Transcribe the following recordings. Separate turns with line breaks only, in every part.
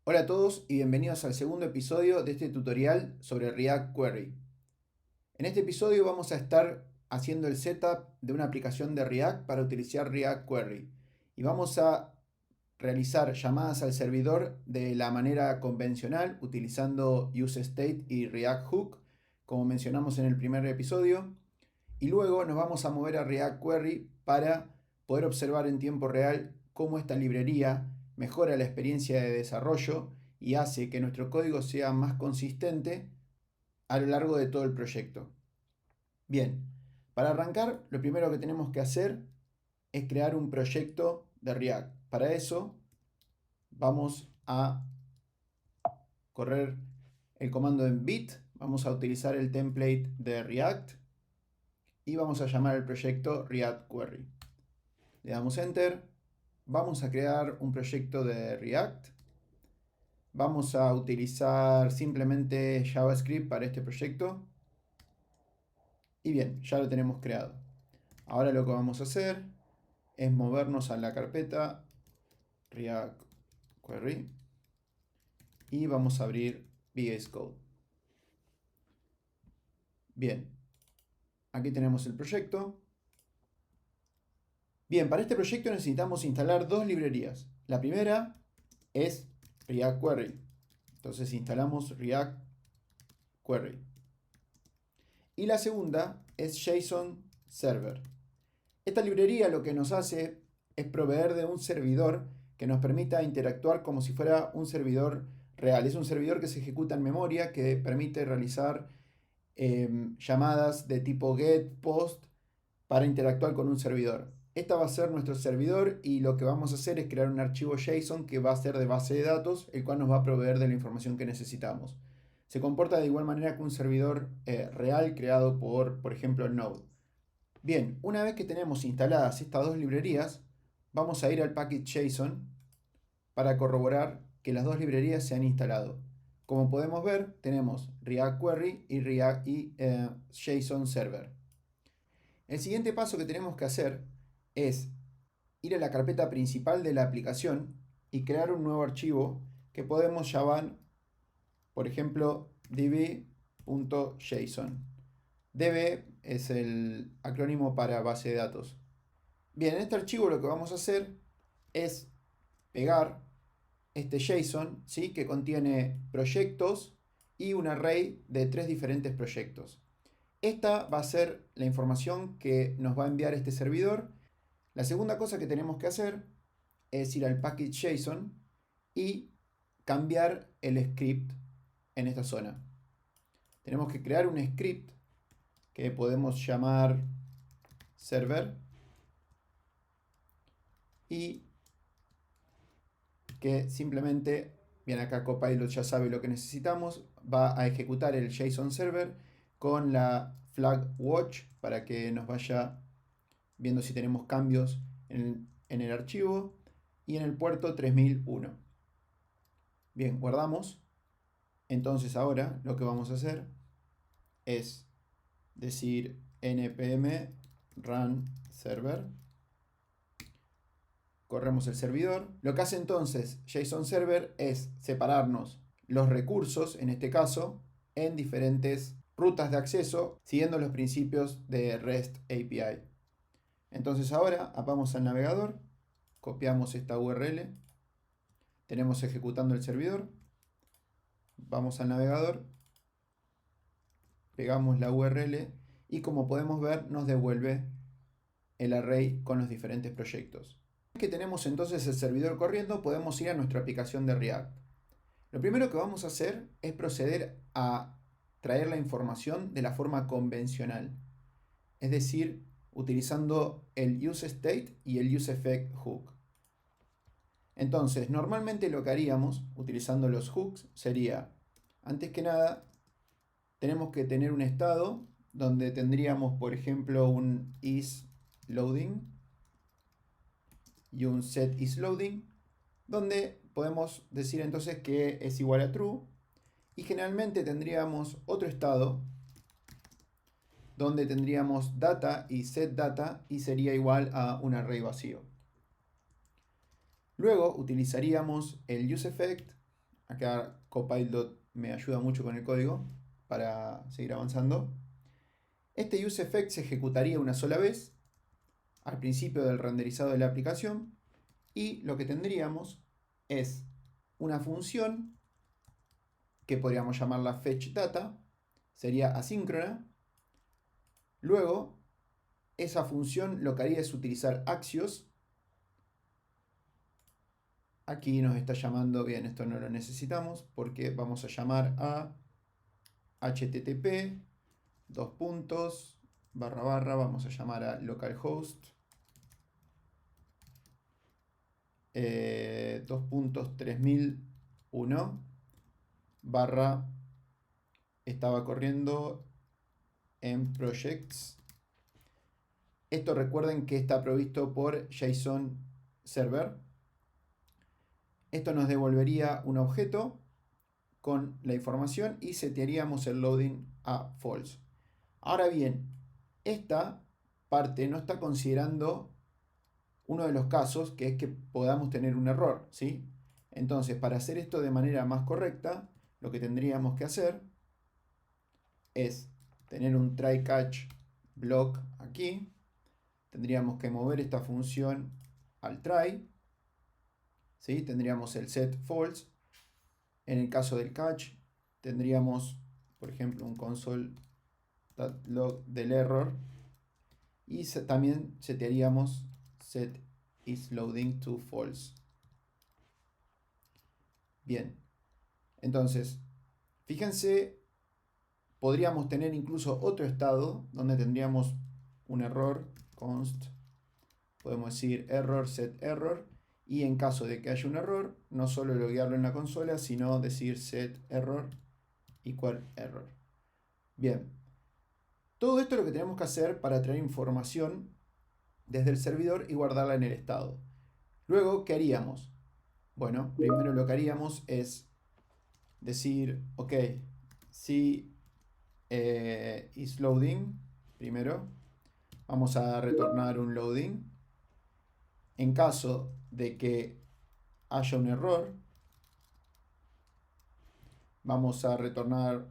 Hola a todos y bienvenidos al segundo episodio de este tutorial sobre React Query. En este episodio vamos a estar haciendo el setup de una aplicación de React para utilizar React Query y vamos a realizar llamadas al servidor de la manera convencional utilizando useState y React Hook, como mencionamos en el primer episodio, y luego nos vamos a mover a React Query para poder observar en tiempo real cómo esta librería mejora la experiencia de desarrollo y hace que nuestro código sea más consistente a lo largo de todo el proyecto. Bien, para arrancar, lo primero que tenemos que hacer es crear un proyecto de React. Para eso vamos a correr el comando en bit, vamos a utilizar el template de React y vamos a llamar al proyecto React Query. Le damos Enter, vamos a crear un proyecto de React. Vamos a utilizar simplemente JavaScript para este proyecto. Y bien, ya lo tenemos creado. Ahora lo que vamos a hacer es movernos a la carpeta React Query y vamos a abrir VS Code. Bien, aquí tenemos el proyecto. Bien, para este proyecto necesitamos instalar dos librerías. La primera es React Query. Entonces instalamos React Query. Y la segunda es JSON Server. Esta librería lo que nos hace es proveer de un servidor que nos permita interactuar como si fuera un servidor real. Es un servidor que se ejecuta en memoria, que permite realizar llamadas de tipo GET, POST para interactuar con un servidor. Esta va a ser nuestro servidor y lo que vamos a hacer es crear un archivo JSON que va a ser de base de datos, el cual nos va a proveer de la información que necesitamos. Se comporta de igual manera que un servidor real creado por ejemplo, Node. Bien, una vez que tenemos instaladas estas dos librerías, vamos a ir al package.json para corroborar que las dos librerías se han instalado. Como podemos ver, tenemos React Query y JSON Server. El siguiente paso que tenemos que hacer es ir a la carpeta principal de la aplicación y crear un nuevo archivo que podemos llamar, por ejemplo, db.json. db es el acrónimo para base de datos. Bien, en este archivo lo que vamos a hacer es pegar este JSON, ¿sí? Que contiene proyectos y un array de tres diferentes proyectos. Esta va a ser la información que nos va a enviar este servidor. La segunda cosa que tenemos que hacer es ir al package.json y cambiar el script en esta zona. Tenemos que crear un script que podemos llamar server y que simplemente, bien, acá Copilot ya sabe lo que necesitamos, va a ejecutar el JSON server con la flag watch para que nos vaya viendo si tenemos cambios en el archivo y en el puerto 3001. Bien, guardamos. Entonces ahora lo que vamos a hacer es decir npm run server. Corremos el servidor. Lo que hace entonces JSON Server es separarnos los recursos, en este caso, en diferentes rutas de acceso, siguiendo los principios de REST API. Entonces ahora vamos al navegador, copiamos esta URL, tenemos ejecutando el servidor, vamos al navegador, pegamos la URL y como podemos ver nos devuelve el array con los diferentes proyectos. Una vez que tenemos entonces el servidor corriendo, podemos ir a nuestra aplicación de React. Lo primero que vamos a hacer es proceder a traer la información de la forma convencional, es decir, utilizando el useState y el useEffect.hook. Entonces, normalmente lo que haríamos utilizando los hooks sería, antes que nada, tenemos que tener un estado donde tendríamos, por ejemplo, un isLoading y un setIsLoading, donde podemos decir entonces que es igual a true, y generalmente tendríamos otro estado donde tendríamos data y setData y sería igual a un array vacío. Luego utilizaríamos el useEffect Acá Copilot me ayuda mucho con el código para seguir avanzando. Este useEffect se ejecutaría una sola vez al principio del renderizado de la aplicación y lo que tendríamos es una función que podríamos llamarla fetchData, sería asíncrona. Luego, esa función lo que haría es utilizar Axios. Aquí nos está llamando, bien, esto no lo necesitamos porque vamos a llamar a http vamos a llamar a localhost 3001 barra estaba corriendo en projects. Esto recuerden que está provisto por JSON Server. Esto nos devolvería un objeto con la información y setearíamos el loading a false. Ahora bien, esta parte no está considerando uno de los casos, que es que podamos tener un error, ¿sí? Entonces, para hacer esto de manera más correcta, lo que tendríamos que hacer es tener un try catch block aquí. Tendríamos que mover esta función al try, ¿sí? Tendríamos el set false. En el caso del catch, tendríamos, por ejemplo, un console.log del error y también setearíamos set is loading to false. Bien, entonces, fíjense, podríamos tener incluso otro estado donde tendríamos un error const, podemos decir error set error, y en caso de que haya un error, no solo loguearlo en la consola, sino decir set error equal error. Bien, todo esto es lo que tenemos que hacer para traer información desde el servidor y guardarla en el estado. Luego, ¿qué haríamos? Bueno, primero lo que haríamos es decir, ok, si is loading, primero, vamos a retornar un loading. En caso de que haya un error, vamos a retornar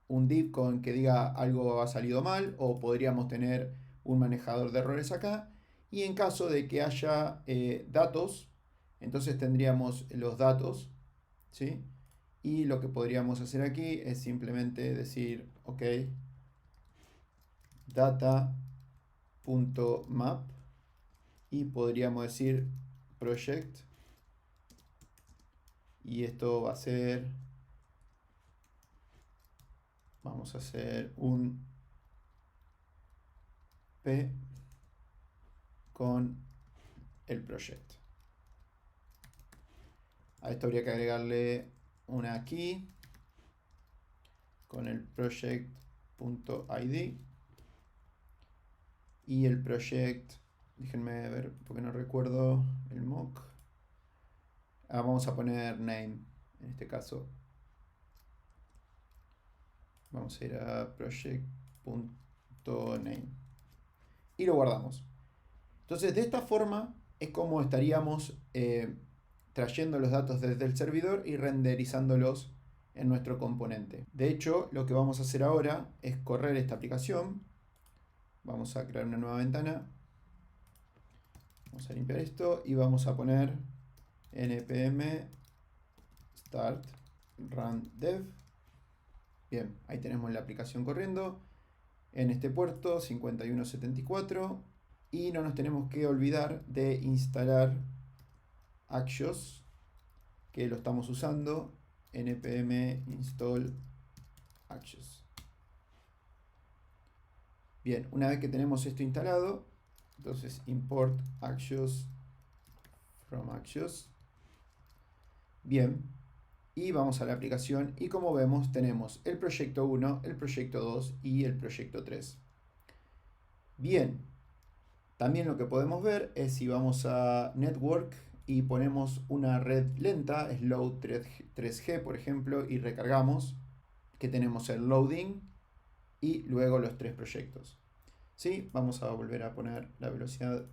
un div con que diga algo ha salido mal, o podríamos tener un manejador de errores acá. Y en caso de que haya datos, entonces tendríamos los datos, ¿sí? Y lo que podríamos hacer aquí es simplemente decir, ok, data.map, y podríamos decir project, y esto va a ser, vamos a hacer un p con el project. A esto habría que agregarle una key con el project.id y el project, déjenme ver porque no recuerdo el mock. Vamos a poner name en este caso. Vamos a ir a project.name y lo guardamos. Entonces, de esta forma es como estaríamos trayendo los datos desde el servidor y renderizándolos en nuestro componente. De hecho, lo que vamos a hacer ahora es correr esta aplicación. Vamos a crear una nueva ventana. Vamos a limpiar esto y vamos a poner npm start run dev. Bien, ahí tenemos la aplicación corriendo en este puerto 5174 y no nos tenemos que olvidar de instalar Axios, que lo estamos usando, npm install Axios. Bien, una vez que tenemos esto instalado, entonces import Axios from Axios. Bien, y vamos a la aplicación y como vemos tenemos el proyecto 1, el proyecto 2 y el proyecto 3. Bien, también lo que podemos ver es si vamos a Network y ponemos una red lenta, Slow 3G por ejemplo, y recargamos, que tenemos el loading y luego los tres proyectos. ¿Sí? Vamos a volver a poner la velocidad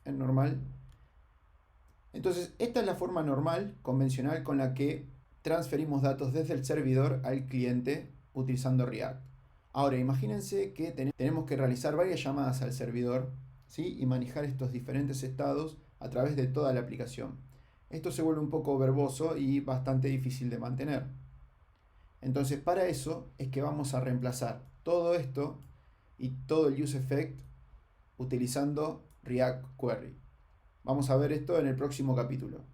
en normal. Entonces, esta es la forma normal, convencional, con la que transferimos datos desde el servidor al cliente utilizando React. Ahora, imagínense que tenemos que realizar varias llamadas al servidor, ¿sí? Y manejar estos diferentes estados a través de toda la aplicación. Esto se vuelve un poco verboso y bastante difícil de mantener. Entonces, para eso es que vamos a reemplazar todo esto y todo el useEffect utilizando React Query. Vamos a ver esto en el próximo capítulo.